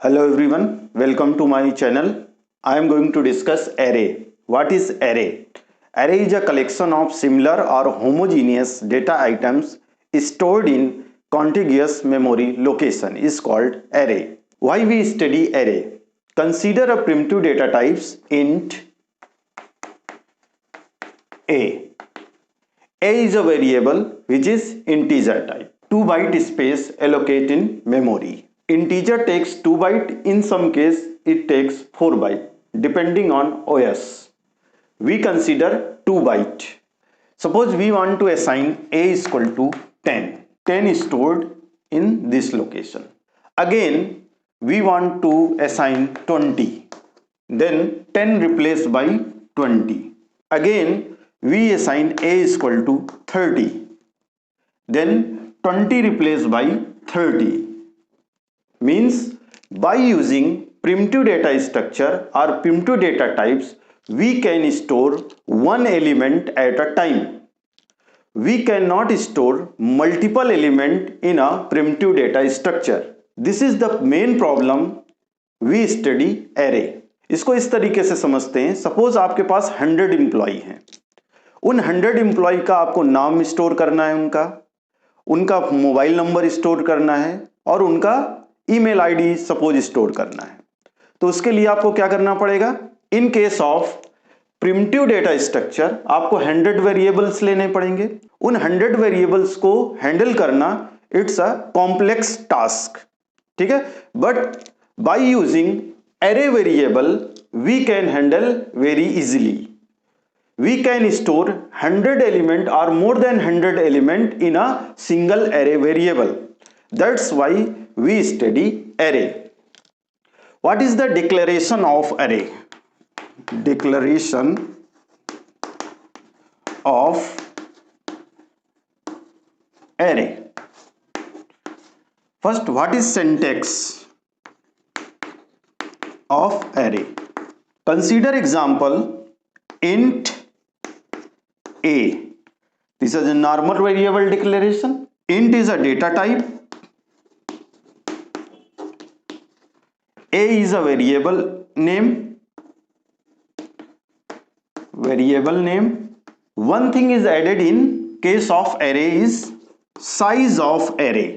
Hello everyone, welcome to my channel. I am going to discuss array. What is array? Array is a collection of similar or homogeneous data items stored in contiguous memory location is called array. Why we study array? Consider a primitive data types int a. A is a variable which is integer type. 2 byte space allocate in memory. Integer takes 2 byte, in some case it takes 4 byte depending on OS. We consider 2 byte. Suppose we want to assign a is equal to 10. 10 is stored in this location. Again we want to assign 20. Then 10 replaced by 20. Again we assign a is equal to 30. Then 20 replaced by 30. Means by using primitive data structure or primitive data types, we can store one element at a time. We cannot store multiple elements in a primitive data structure. This is the main problem we study array. इसको इस तरीके से समझते हैं, suppose आपके पास 100 employee हैं, उन 100 employee का आपको नाम स्टोर करना है, उनका मोबाइल नंबर स्टोर करना है और उनका ईमेल आईडी सपोज स्टोर करना है. तो उसके लिए आपको क्या करना पड़ेगा? इन case of primitive data structure आपको 100 वेरिएबल्स लेने पड़ेंगे. उन 100 वेरिएबल्स को हैंडल करना इट्स अ कॉम्प्लेक्स टास्क. ठीक है, but by using array variable we can handle very easily. We can store 100 element or more than 100 element in a single array variable. That's why we study array. What is the declaration of array? Declaration of array. First, what is syntax of array? Consider example int a. This is a normal variable declaration. Int is a data type. A is a variable name. One thing is added in case of array is size of array.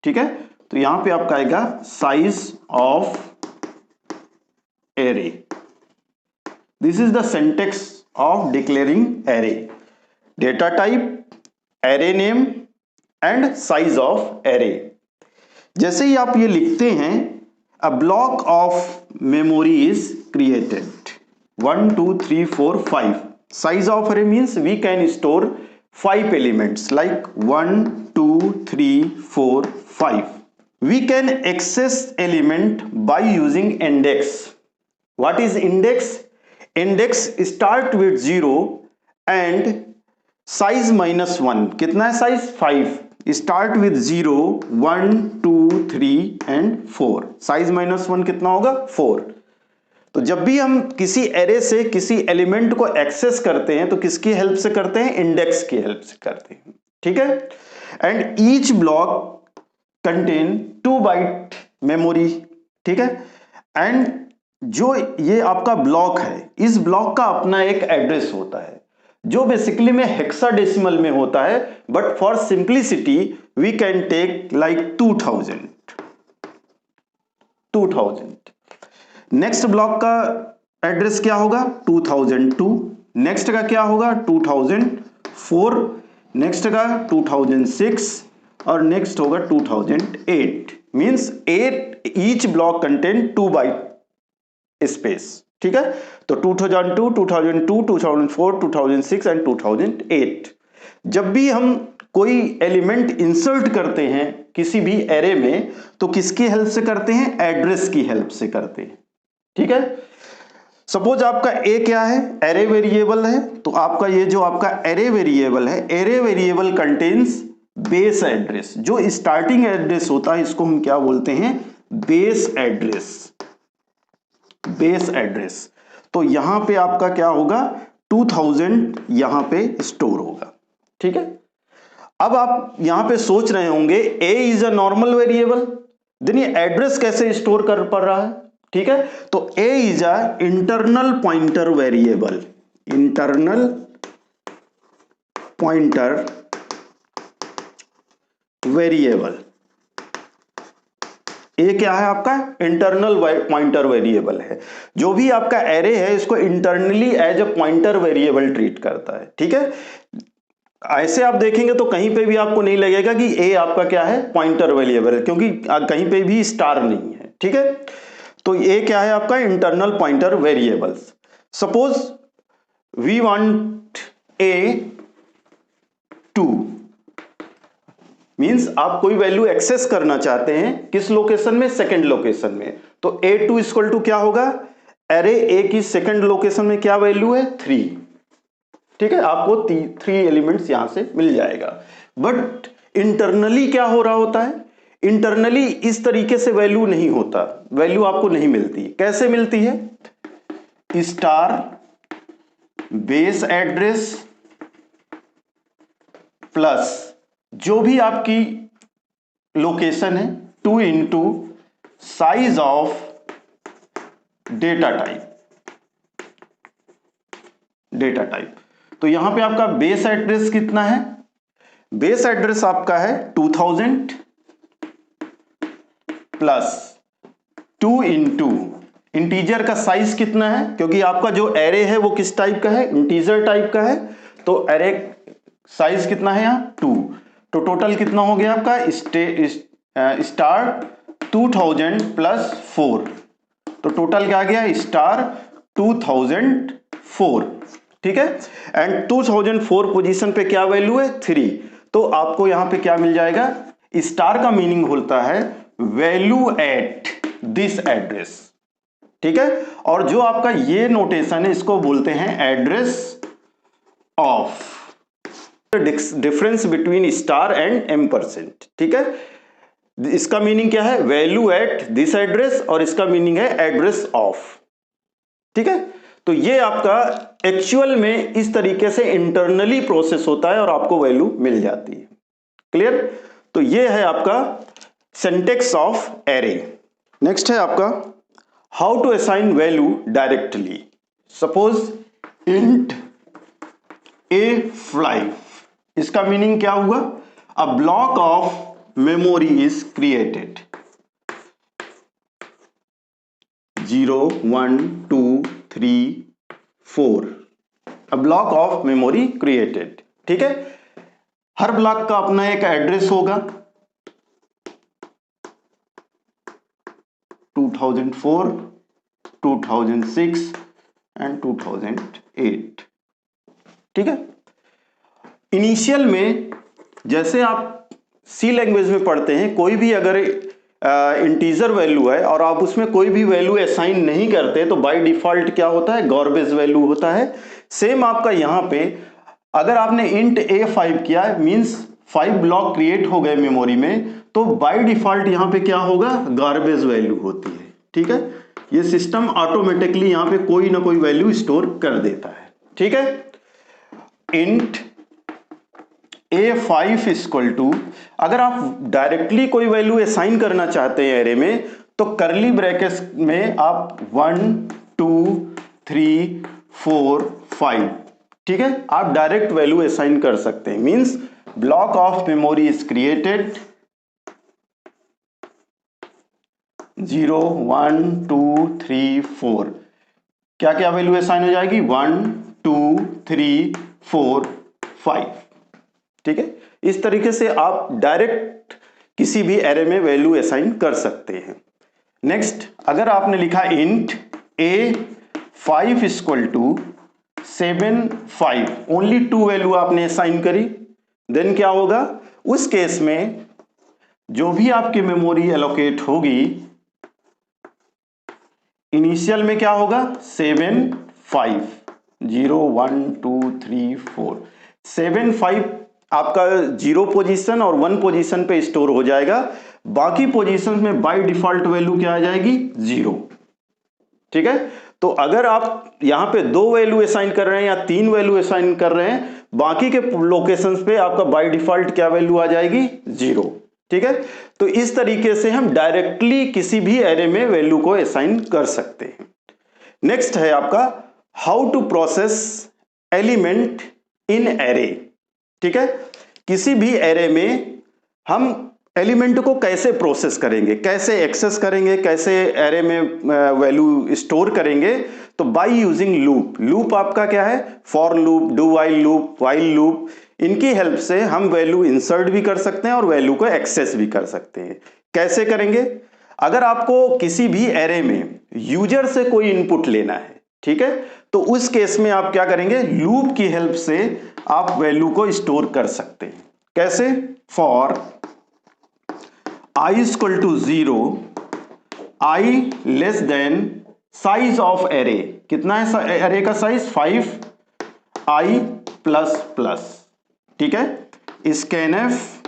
ठीक है, तो यहां पे आपका आएगा size of array. This is the syntax of declaring array. Data type, array name and size of array. जैसे ही आप ये लिखते हैं, a block of memory is created. 1 2 3 4 5. Size of array means we can store 5 elements like 1 2 3 4 5. We can access element by using index. What is index? Index start with 0 and size minus 1. कितना है size? 5. Start with 0 1 2 3 and 4. Size minus 1 कितना होगा? 4. तो जब भी हम किसी array से किसी एलिमेंट को एक्सेस करते हैं तो किसकी हेल्प से करते हैं? इंडेक्स की हेल्प से करते हैं. ठीक है, and each block contain 2 byte memory. ठीक है, एंड जो ये आपका ब्लॉक है, इस ब्लॉक का अपना एक एड्रेस होता है जो बेसिकली में हेक्साडेसिमल में होता है, but for simplicity we can take like 2000. Next block का एड्रेस क्या होगा? 2002. नेक्स्ट का क्या होगा? 2004. नेक्स्ट का 2006 और नेक्स्ट होगा 2008. Means 8 each block contain 2 byte space. ठीक है, तो 2002, 2002, 2004, 2006 एंड 2008. जब भी हम कोई एलिमेंट इंसर्ट करते हैं किसी भी एरे में तो किसकी हेल्प से करते हैं? एड्रेस की हेल्प से करते हैं. ठीक है, सपोज आपका ए क्या है? एरे वेरिएबल है. तो आपका ये जो आपका एरे वेरिएबल है, array variable contains base address. जो स्टार्टिंग एड्रेस होता है इसको हम क्या बोलते हैं? Base address. तो यहां पे आपका क्या होगा? 2000 यहां पे स्टोर होगा. ठीक है, अब आप यहां पे सोच रहे होंगे a is a normal variable, then ये एड्रेस कैसे स्टोर कर पा रहा है, ठीक है। तो a is a internal pointer variable, internal pointer variable. ये क्या है आपका इंटरनल पॉइंटर वेरिएबल है। जो भी आपका एरे है इसको internally as a pointer variable treat करता है, ठीक है। ऐसे आप देखेंगे तो कहीं पे भी आपको नहीं लगेगा कि ए आपका क्या है पॉइंटर वेरिएबल है, क्योंकि कहीं पे भी स्टार नहीं है, ठीक है। तो ये क्या है आपका internal pointer variables. Suppose we want a 2 means आप कोई वैल्यू एक्सेस करना चाहते हैं किस लोकेशन में, सेकंड लोकेशन में। तो a2 इक्वल टू क्या होगा, एरे ए की सेकंड लोकेशन में क्या वैल्यू है 3, ठीक है। आपको 3 एलिमेंट्स यहां से मिल जाएगा। बट इंटरनली क्या हो रहा होता है, इंटरनली इस तरीके से वैल्यू नहीं होता, वैल्यू आपको नहीं मिलती। कैसे मिलती है, स्टार बेस एड्रेस प्लस जो भी आपकी लोकेशन है 2 into size of data type. तो यहां पे आपका बेस एड्रेस कितना है, बेस एड्रेस आपका है 2000 प्लस 2 इंटू इंटीजर का साइज कितना है, क्योंकि आपका जो एरे है वो किस टाइप का है, इंटीजर टाइप का है। तो एरे साइज कितना है यहां 2, तो टोटल कितना हो गया आपका स्टार 2000 प्लस 4, तो टोटल क्या आ गया स्टार 2004, ठीक है। एंड 2004 पोजीशन पे क्या वैल्यू है 3, तो आपको यहां पे क्या मिल जाएगा, स्टार का मीनिंग होता है वैल्यू एट दिस एड्रेस, ठीक है। और जो आपका ये नोटेशन है इसको बोलते हैं address of, difference between star and ampersand, ठीक है। इसका मीनिंग क्या है, वैल्यू एट दिस एड्रेस, और इसका मीनिंग है एड्रेस ऑफ, ठीक है। तो ये आपका एक्चुअल में इस तरीके से इंटरनली प्रोसेस होता है और आपको वैल्यू मिल जाती है। क्लियर। तो ये है आपका सिंटेक्स ऑफ एरे। नेक्स्ट है आपका how to assign value directly. Suppose int A5, इसका मीनिंग क्या हुआ, a block of memory is created, 0 1 2 3 4, a block of memory created, ठीक है। हर ब्लॉक का अपना एक एड्रेस होगा, 2004 2006 एंड 2008, ठीक है। इनिशियल में जैसे आप सी लैंग्वेज में पढ़ते हैं, कोई भी अगर इंटीजर वैल्यू है और आप उसमें कोई भी वैल्यू असाइन नहीं करते तो बाय डिफॉल्ट क्या होता है, गार्बेज वैल्यू होता है। सेम आपका यहां पे अगर आपने इंट A5 किया मींस 5 ब्लॉक क्रिएट हो गए मेमोरी में, तो बाय डिफॉल्ट यहां पे क्या होगा, गार्बेज वैल्यू होती है, ठीक है। ये सिस्टम ऑटोमेटिकली यहां पे कोई ना कोई वैल्यू स्टोर कर देता है, ठीक है। इंट A5 इक्वल टू, अगर आप डायरेक्टली कोई वैल्यू असाइन करना चाहते हैं एरे में, तो करली ब्रैकेट्स में आप 1 2 3 4 5, ठीक है, आप डायरेक्ट वैल्यू असाइन कर सकते हैं। Means block of memory is created 0 1 2 3 4, क्या क्या वैल्यू असाइन हो जाएगी 1 2 3 4 5, ठीक है। इस तरीके से आप डायरेक्ट किसी भी एरे में वैल्यू असाइन कर सकते हैं। नेक्स्ट, अगर आपने लिखा int A5 equal to 7 5, only 2 value आपने असाइन करी, देन क्या होगा, उस केस में जो भी आपकी मेमोरी एलोकेट होगी इनिशियल में क्या होगा 7 5 0 1 2 3 4, 7 5 आपका 0 पोजीशन और 1 पोजीशन पे स्टोर हो जाएगा, बाकी पोजीशन में बाय डिफॉल्ट वैल्यू क्या आ जाएगी 0, ठीक है। तो अगर आप यहां पे 2 वैल्यू असाइन कर रहे हैं या 3 वैल्यू असाइन कर रहे हैं, बाकी के लोकेशंस पे आपका बाय डिफॉल्ट क्या वैल्यू आ जाएगी 0, ठीक है, तो इस तरीके से हम डायरेक्टली किसी भी एरे में वैल्यू को असाइन कर सकते हैं। नेक्स्ट है आपका how to process element in array. ठीक है, किसी भी एरे में हम एलिमेंट को कैसे प्रोसेस करेंगे, कैसे एक्सेस करेंगे, कैसे एरे में वैल्यू स्टोर करेंगे, तो बाय यूजिंग लूप। लूप आपका क्या है, for loop, do while loop, इनकी हेल्प से हम वैल्यू इंसर्ट भी कर सकते हैं और वैल्यू को एक्सेस भी कर सकते हैं। कैसे करेंगे, अगर आपको किसी भी एरे में यूजर से कोई इनपुट लेना है, ठीक है, तो उस केस में आप क्या करेंगे, लूप की हेल्प से आप वैल्यू को स्टोर कर सकते हैं। कैसे, for i equal to 0, i less than size of array, कितना है एरे का साइज 5, i प्लस प्लस। ठीक है, स्कैनफ,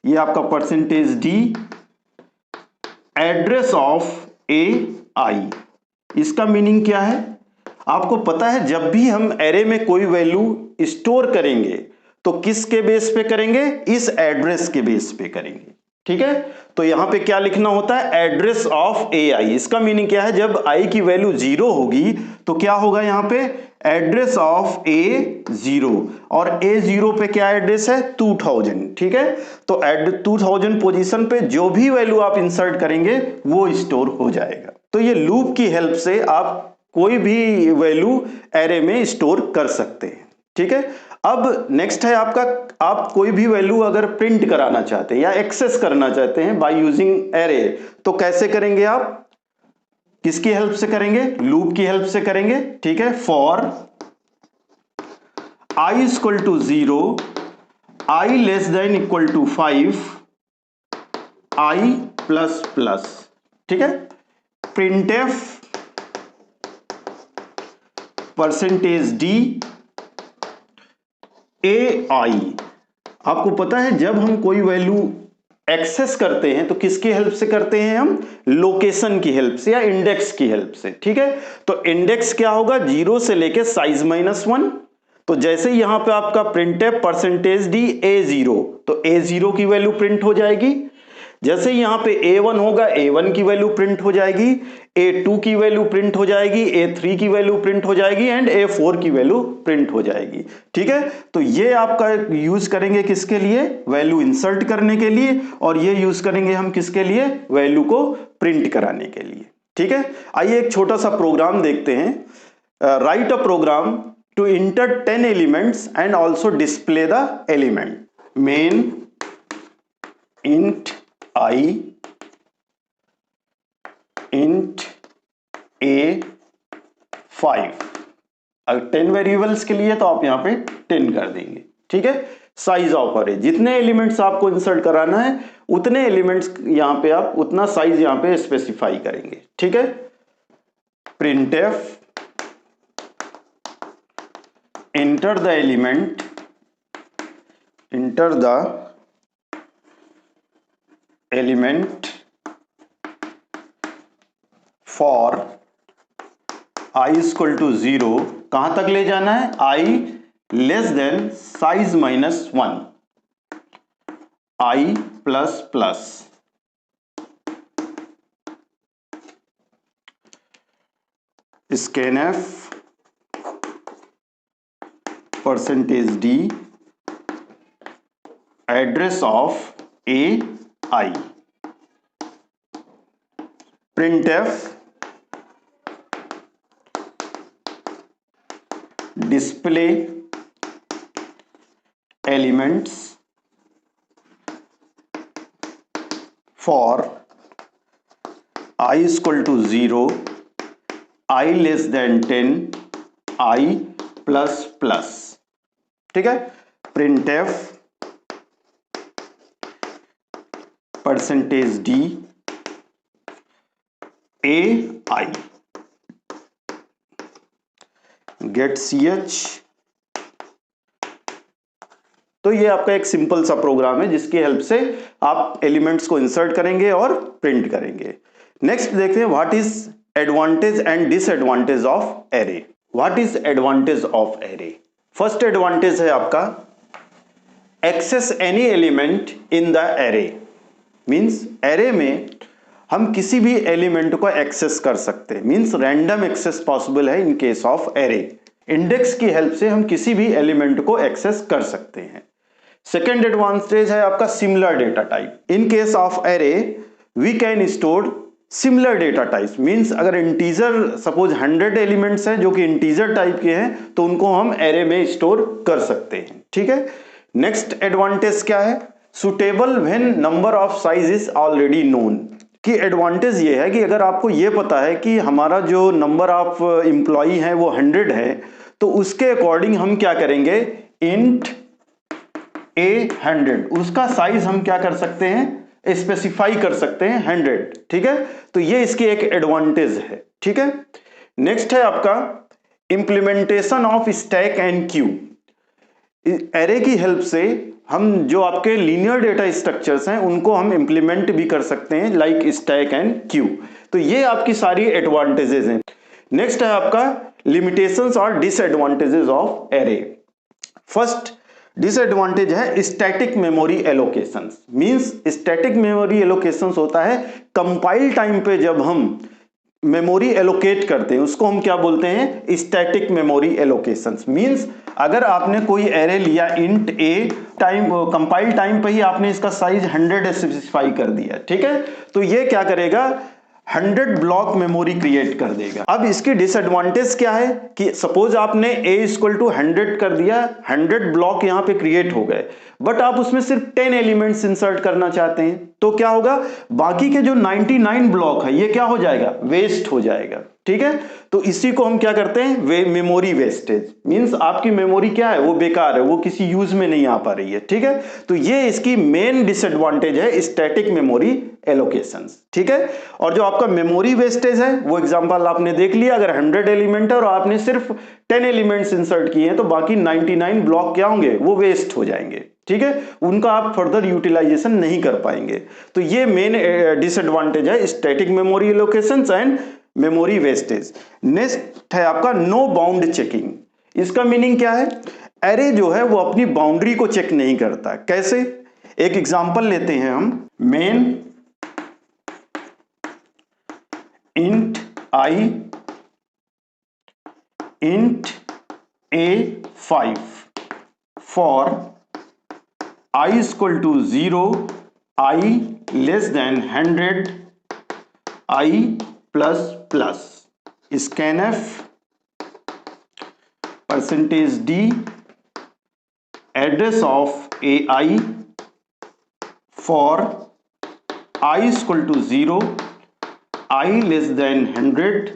ये आपका percentage d, address of a आई। इसका मीनिंग क्या है, आपको पता है जब भी हम एरे में कोई वैल्यू स्टोर करेंगे तो किसके बेस पे करेंगे, इस एड्रेस के बेस पे करेंगे। ठीक है, तो यहां पे क्या लिखना होता है, एड्रेस ऑफ ए आई। इसका मीनिंग क्या है, जब आई की वैल्यू 0 होगी तो क्या होगा, यहां पे एड्रेस ऑफ ए 0, और ए 0 पे क्या एड्रेस है, 2000। ठीक है, तो 2000 पोजीशन पे जो भी वैल्यू आप इंसर्ट करेंगे वो स्टोर हो जाएगा। तो ये लूप की हेल्प से आप कोई भी वैल्यू एरे में स्टोर कर सकते हैं। ठीक है, अब नेक्स्ट है आपका, आप कोई भी वैल्यू अगर प्रिंट कराना चाहते हैं या एक्सेस करना चाहते हैं बाय यूजिंग एरे, तो कैसे करेंगे आप, किसकी हेल्प से करेंगे, लूप की हेल्प से करेंगे। ठीक है, for i equal to 0, i less than equal to 5, i plus plus. ठीक है, printf percentage d a i. आपको पता है जब हम कोई वैल्यू एक्सेस करते हैं तो किसकी हेल्प से करते हैं, हम लोकेशन की हेल्प से या इंडेक्स की हेल्प से। ठीक है, तो इंडेक्स क्या होगा, 0 से लेके साइज -1। तो जैसे यहां पे आपका प्रिंट है परसेंटेज डी A0, तो A0 की वैल्यू प्रिंट हो जाएगी। जैसे यहां पे A1 होगा, A1 की वैल्यू प्रिंट हो जाएगी, A2 की वैल्यू प्रिंट हो जाएगी, A3 की वैल्यू प्रिंट हो जाएगी एंड A4 की वैल्यू प्रिंट हो जाएगी। ठीक है, तो ये आपका यूज करेंगे किसके लिए, वैल्यू इंसर्ट करने के लिए, और ये यूज करेंगे हम किसके लिए, वैल्यू को प्रिंट कराने के लिए। ठीक है, आइए एक छोटा सा प्रोग्राम देखते हैं। Write a program to enter 10 elements and also display the element. Main int i int a5। अगर 10 वेरिएबल्स के लिए तो आप यहां पे 10 कर देंगे। ठीक है, साइज ऑफ अरे, जितने एलिमेंट्स आपको इंसर्ट कराना है उतने एलिमेंट्स यहां पे आप उतना साइज यहां पे स्पेसिफाई करेंगे। ठीक है, printf enter the element, enter the element for i equal to 0, कहां तक ले जाना है, i less than size -1, i plus plus. Scanf percentage d, address of a i. Printf display elements for i equal to 0, i less than 10, i plus plus. ठीक है, printf percentage d a i, get ch। तो ये आपका एक simple सा programme है जिसकी help से आप एलिमेंट्स को इंसर्ट करेंगे और प्रिंट करेंगे। नेक्स्ट देखते हैं what is advantage and disadvantage of array. What is advantage of array, first advantage है आपका access any element in the array, means array में हम किसी भी एलिमेंट को एक्सेस कर सकते हैं, मीन्स रैंडम एक्सेस पॉसिबल है इन केस ऑफ एरे। इंडेक्स की हेल्प से हम किसी भी एलिमेंट को एक्सेस कर सकते हैं। सेकेंड एडवांटेज है आपका similar data type. In case of array we can store similar data types, means अगर इंटीजर सपोज 100 एलिमेंट्स हैं जो कि इंटीजर टाइप के हैं तो उनको हम एरे में स्टोर कर सकते हैं। ठीक है, नेक्स्ट एडवांटेज क्या है, suitable when number of size is already known. कि एडवांटेज ये है कि अगर आपको ये पता है कि हमारा जो नंबर ऑफ एम्प्लॉई है वो 100 है, तो उसके अकॉर्डिंग हम क्या करेंगे, इंट A100, उसका साइज हम क्या कर सकते हैं, स्पेसिफाई कर सकते हैं 100। ठीक है, तो ये इसकी एक एडवांटेज है। ठीक है, नेक्स्ट है आपका implementation of stack and Q. Array की हेल्प से हम जो आपके लीनियर डेटा स्ट्रक्चर्स हैं उनको हम इंप्लीमेंट भी कर सकते हैं, लाइक स्टैक एंड क्यू। तो ये आपकी सारी एडवांटेजेस हैं। नेक्स्ट है आपका लिमिटेशंस और disadvantages of array. First disadvantage है static memory allocations, means static memory allocations होता है कंपाइल टाइम पे जब हम मेमोरी एलोकेट करते हैं उसको हम क्या बोलते हैं, स्टैटिक मेमोरी एलोकेशंस। मींस अगर आपने कोई एरे लिया इंट ए, टाइम कंपाइल टाइम पे ही आपने इसका साइज 100 स्पेसिफाई कर दिया। ठीक है, तो ये क्या करेगा, 100 ब्लॉक मेमोरी क्रिएट कर देगा। अब इसकी डिसएडवांटेज क्या है कि सपोज आपने a इक्वल टू 100 कर दिया, 100 ब्लॉक यहां पे क्रिएट हो गए, बट आप उसमें सिर्फ 10 एलिमेंट्स इंसर्ट करना चाहते हैं, तो क्या होगा, बाकी के जो 99 ब्लॉक है ये क्या हो जाएगा, वेस्ट हो जाएगा। ठीक है, तो इसी को हम क्या करते हैं, मेमोरी वेस्टेज, मींस आपकी मेमोरी क्या है, वो बेकार है, वो किसी यूज में नहीं आ पा रही है। ठीक है, तो ये इसकी मेन डिसएडवांटेज है स्टैटिक मेमोरी एलोकेशंस। ठीक है, और जो आपका मेमोरी वेस्टेज है वो एग्जांपल आपने देख लिया, अगर 100 एलिमेंट है और आपने सिर्फ 10 एलिमेंट्स इंसर्ट किए हैं तो बाकी 99 ब्लॉक क्या होंगे, वो वेस्ट हो जाएंगे। ठीक है, उनका आप फर्दर यूटिलाइजेशन नहीं कर पाएंगे। तो ये मेन डिसएडवांटेज है static memory allocations and memory wastage. Next है आपका नो बाउंड चेकिंग। इसका मीनिंग क्या है, एरे जो है वो अपनी बाउंड्री को चेक नहीं करता। कैसे, एक एग्जांपल लेते हैं हम, main int i int A5 for I equal to 0, I less than 100, I plus plus, scanf %d address of AI for I equal to 0, I less than 100,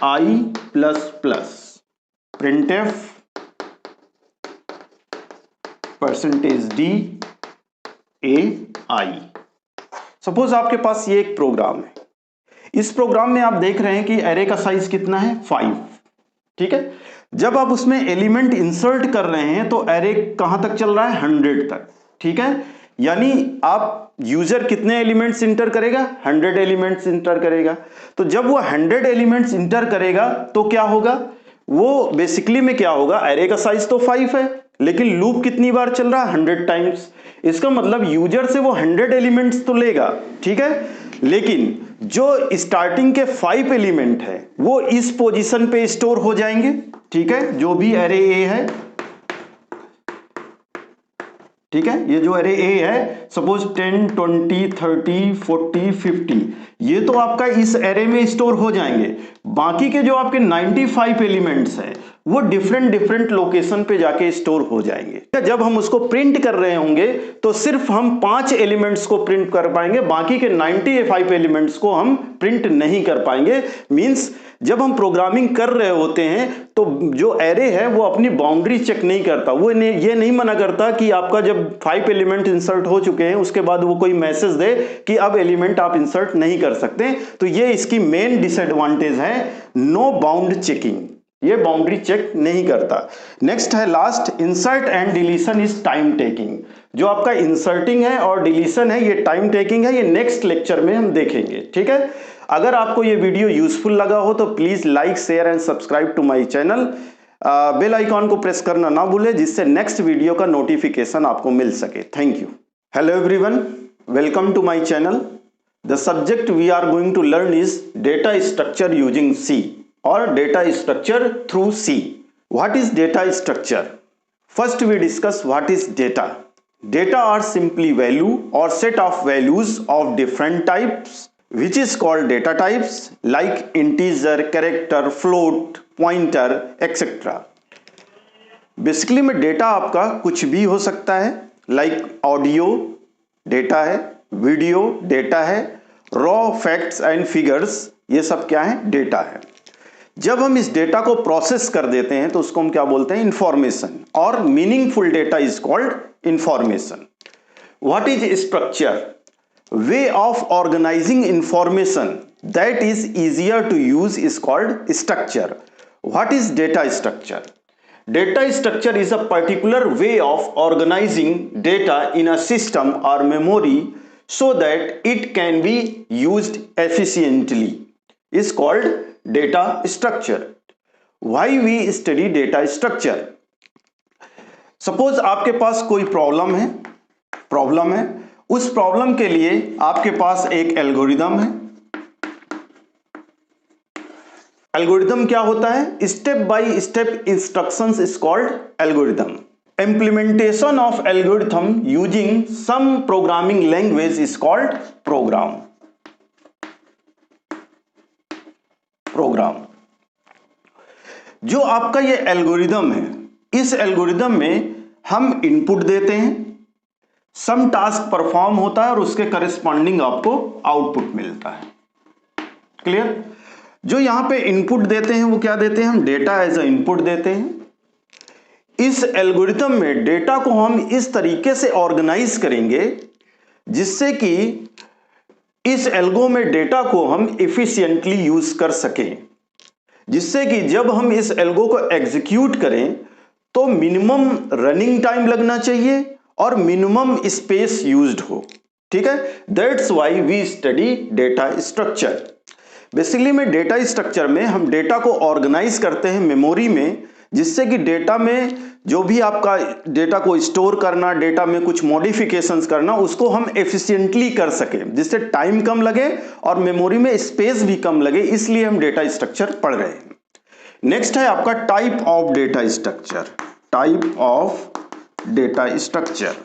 I plus plus, printf %d AI। Suppose आपके पास ये एक programme है, इस programme में आप देख रहे हैं कि एरे का साइज कितना है, 5। ठीक है, जब आप उसमें एलिमेंट इंसर्ट कर रहे हैं तो एरे कहां तक चल रहा है, 100 तक। ठीक है, यानी आप यूजर कितने एलिमेंट्स इंटर करेगा, 100 एलिमेंट्स इंटर करेगा। तो जब वो 100 एलिमेंट्स इंटर करेगा तो क्या होगा, वो बेसिकली में क्या होगा, एरे का साइज तो 5 है लेकिन लूप कितनी बार चल रहा है, 100 टाइम्स। इसका मतलब यूजर से वो 100 एलिमेंट्स तो लेगा, ठीक है, लेकिन जो स्टार्टिंग के 5 एलिमेंट है वो इस पोजीशन पे स्टोर हो जाएंगे। ठीक है, जो भी एरे ए है, ठीक है, ये जो एरे ए है, सपोज 10, 20, 30, 40, 50, ये तो आपका इस एरे में स्टोर हो जाएंगे। बाकी के जो आपके 95 एलिमेंट्स हैं वो डिफरेंट लोकेशन पे जाके स्टोर हो जाएंगे। जब हम उसको प्रिंट कर रहे होंगे तो सिर्फ हम 5 एलिमेंट्स को प्रिंट कर पाएंगे, बाकी के 95 एलिमेंट्स को हम प्रिंट नहीं कर पाएंगे। मींस जब हम प्रोग्रामिंग कर रहे होते हैं तो जो एरे है वो अपनी बाउंड्री चेक नहीं करता, वो ये नहीं मना करता कि आपका जब 5 एलिमेंट इंसर्ट हो चुके हैं उसके बाद वो कोई मैसेज दे कि अब एलिमेंट आप इंसर्ट नहीं कर सकते। तो ये इसकी मेन डिसएडवांटेज है, नो बाउंड चेकिंग, ये बाउंड्री चेक नहीं करता। नेक्स्ट है last, insert and deletion is time taking. जो आपका इंसर्टिंग है और डिलीशन है ये टाइम टेकिंग है, ये नेक्स्ट लेक्चर में हम देखेंगे। ठीक है, अगर आपको ये वीडियो यूजफुल लगा हो तो please like, share and subscribe to my channel. Bell icon को प्रेस करना ना भूलें, जिससे नेक्स्ट वीडियो का नोटिफिकेशन आपको मिल सके। Thank you. Hello everyone, welcome to my channel. The subject we are going to learn is data structure using C और data structure through C. What is data structure? First we discuss what is data. Data are simply value or set of values of different types, which is called data types, like integer, character, float, pointer, etc. Basically में data आपका कुछ भी हो सकता है, like audio data है, video data है, raw facts and figures, ये सब क्या है? डेटा है। जब हम इस डेटा को प्रोसेस कर देते हैं तो उसको हम क्या बोलते हैं? इंफॉर्मेशन। और meaningful data is called information. What is structure? Way of organising information that is easier to use is called structure. What is data structure? Data structure is a particular way of organizing data in a system or memory so that it can be used efficiently. Is called data structure. Why we study data structure? Suppose आपके पास कोई problem है, उस problem के लिए आपके पास एक algorithm है। Algorithm क्या होता है? Step by step instructions is called algorithm. Implementation of algorithm using some programming language is called program. जो आपका ये एल्गोरिदम है, इस एल्गोरिदम में हम इनपुट देते हैं, सम टास्क परफॉर्म होता है और उसके करस्पॉन्डिंग आपको आउटपुट मिलता है। क्लियर? जो यहां पे इनपुट देते हैं वो क्या देते हैं? हम डेटा एज अ इनपुट देते हैं। इस एल्गोरिथम में डेटा को हम इस तरीके से ऑर्गेनाइज करेंगे जिससे कि इस एल्गो में डेटा को हम एफिशिएंटली यूज कर सकें, जिससे कि जब हम इस एल्गो को एग्जीक्यूट करें तो मिनिमम रनिंग टाइम लगना चाहिए और मिनिमम स्पेस यूज्ड हो। ठीक है? That's why we study data structure. Basically में डेटा स्ट्रक्चर में हम डेटा को ऑर्गेनाइज करते हैं मेमोरी में, जिससे कि डेटा में जो भी आपका डेटा को स्टोर करना, डेटा में कुछ मॉडिफिकेशंस करना, उसको हम एफिशिएंटली कर सके, जिससे टाइम कम लगे और मेमोरी में स्पेस भी कम लगे। इसलिए हम डेटा स्ट्रक्चर पढ़ रहे हैं। नेक्स्ट है आपका type of data structure. Type of data structure.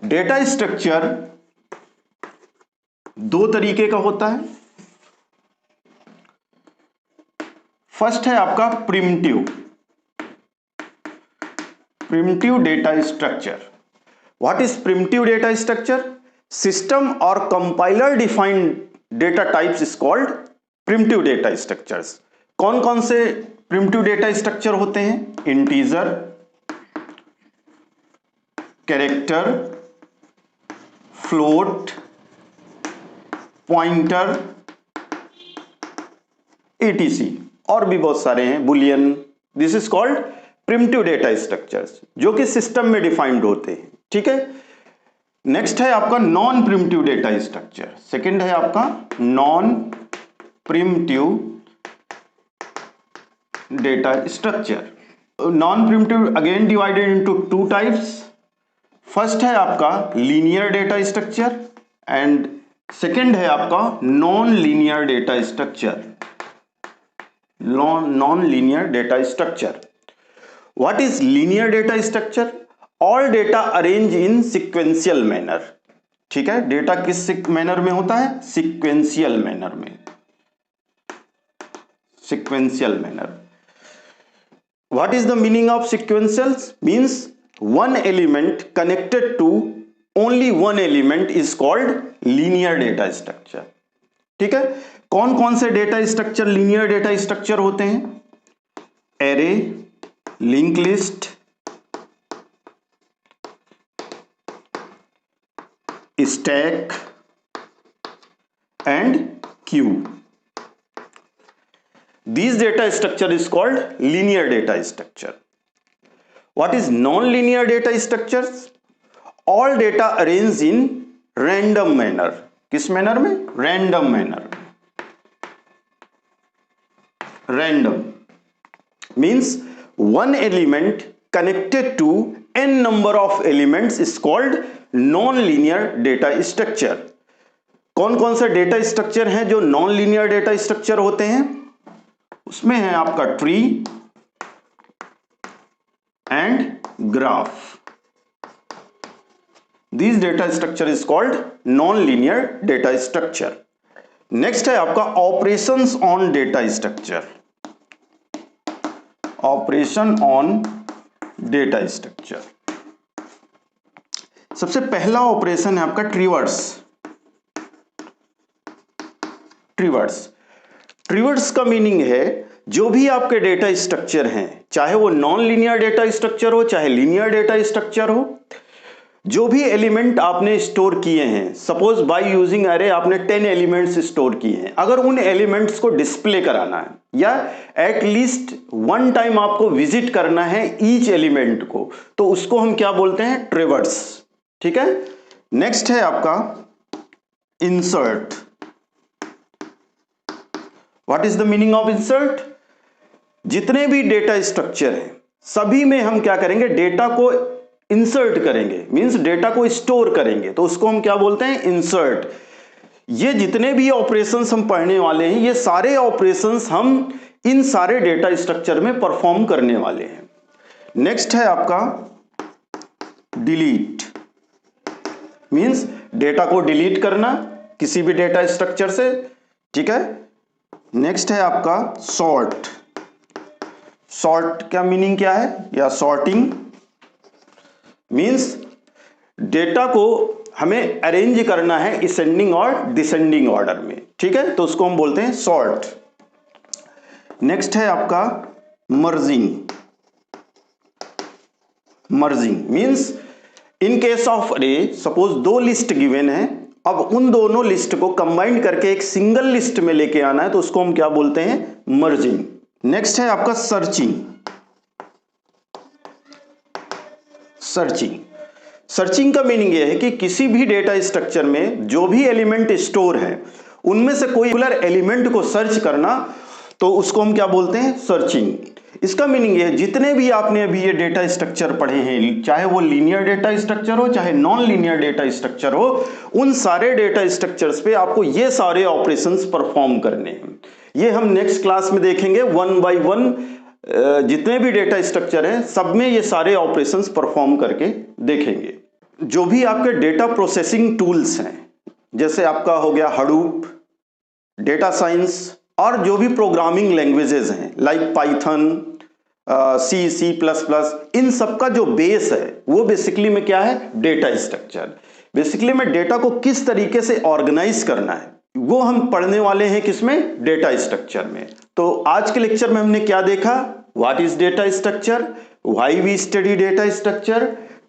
Data structure दो तरीके का होता है। फर्स्ट है आपका primitive data structure. What is primitive data structure? System और compiler defined data types is called primitive data structures. कौन कौन से प्रिमिटिव डेटा स्ट्रक्चर होते हैं? Integer, character, float, pointer, etc. और भी बहुत सारे हैं, boolean. This is called primitive data structures, जो कि सिस्टम में डिफाइंड होते हैं। ठीक है? नेक्स्ट है आपका non primitive data structure. Second है आपका non primitive data structure. Non primitive again divided into two types. First है आपका linear data structure and second है आपका non linear data structure. Non-linear data structure. What is linear data structure? All data arranged in sequential manner. ठीक है? Data किस manner में होता है? Sequential मैनर में। Sequential manner. What is the meaning of sequential? Means one element connected to only one element is called linear data structure. ठीक है? कौन कौन से data structure linear data structure होते हैं? Array, link list, stack and Q. These data structure is called linear data structure. What is non-linear data structures? All data arranged in random manner. किस manner में? Random manner. Random means one element connected to n number of elements is called non-linear data structure. कौन कौन से data structure हैं जो non linear data structure होते हैं? उसमें है आपका tree and graph. These data structure is called non-linear data structure. Next है आपका operations on data structure. Operation on data structure. सबसे पहला ऑपरेशन है आपका ट्रीवर्स. ट्रीवर्स का मीनिंग है जो भी आपके डेटा स्ट्रक्चर हैं, चाहे वो नॉन लीनियर डेटा स्ट्रक्चर हो चाहे लीनियर डेटा स्ट्रक्चर हो, जो भी एलिमेंट आपने स्टोर किए हैं, सपोज बाय यूजिंग अरे आपने 10 एलिमेंट्स स्टोर किए हैं, अगर उन एलिमेंट्स को डिस्प्ले कराना है या एटलीस्ट वन टाइम आपको विजिट करना है ईच एलिमेंट को, तो उसको हम क्या बोलते हैं? ट्रेवर्स. ठीक है. नेक्स्ट है आपका insert. What is the meaning of insert? जितने भी डेटा स्ट्रक्चर हैं सभी में हम क्या करेंगे? डेटा को इंसर्ट करेंगे, मींस डेटा को स्टोर करेंगे, तो उसको हम क्या बोलते हैं? इंसर्ट. ये जितने भी ऑपरेशंस हम पढ़ने वाले हैं, ये सारे ऑपरेशंस हम इन सारे डेटा स्ट्रक्चर में परफॉर्म करने वाले हैं. नेक्स्ट है आपका डिलीट. मींस डेटा को डिलीट करना किसी भी डेटा स्ट्रक्चर से. ठीक है. नेक्स्ट है आपका सॉर्ट. सॉर्ट का मीनिंग क्या है? या सॉर्टिंग मीन्स डेटा को हमें अरेंज करना है असेंडिंग और डिसेंडिंग ऑर्डर में. ठीक है. तो उसको हम बोलते हैं सॉर्ट. नेक्स्ट है आपका merging. Merging means in case of अरे सपोज दो लिस्ट गिवन है, अब उन दोनों लिस्ट को कंबाइन करके एक सिंगल लिस्ट में लेके आना है, तो उसको हम क्या बोलते हैं? मर्जिंग. नेक्स्ट है आपका सर्चिंग. सर्चिंग का मीनिंग यह है कि किसी भी डेटा स्ट्रक्चर में जो भी एलिमेंट स्टोर है उनमें से कोई पर्टिकुलर एलिमेंट को सर्च करना, तो उसको हम क्या बोलते हैं? सर्चिंग. इसका मीनिंग है जितने भी आपने अभी ये डेटा स्ट्रक्चर पढ़े हैं, चाहे वो लीनियर डेटा स्ट्रक्चर हो चाहे नॉन लीनियर डेटा स्ट्रक्चर हो, उन सारे डेटा स्ट्रक्चर्स पे आपको ये सारे ऑपरेशंस परफॉर्म करने हैं. ये हम नेक्स्ट क्लास में देखेंगे वन बाय वन. जितने भी डेटा स्ट्रक्चर हैं सब में ये सारे ऑपरेशंस परफॉर्म करके देखेंगे. जो भी आपके डेटा प्रोसेसिंग टूल्स हैं, जैसे आपका हो गया हडूप, डेटा साइंस, और जो भी प्रोग्रामिंग लैंग्वेजेस हैं लाइक पाइथन, C++, इन सब का जो बेस है वो बेसिकली में क्या है? Data structure. बेसिकली में डेटा को किस तरीके से ऑर्गेनाइज करना है वो हम पढ़ने वाले हैं किसमें? डेटा स्ट्रक्चर में. तो आज के लेक्चर में हमने क्या देखा? What is data structure, why we study data structure,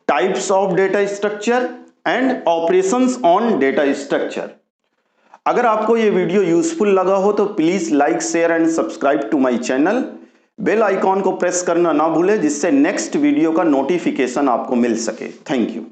types of data structure and operations on data structure. अगर आपको ये वीडियो यूजफुल लगा हो तो please like, share and subscribe to my channel. Bell icon को प्रेस करना ना भूलें जिससे नेक्स्ट वीडियो का नोटिफिकेशन आपको मिल सके. Thank you.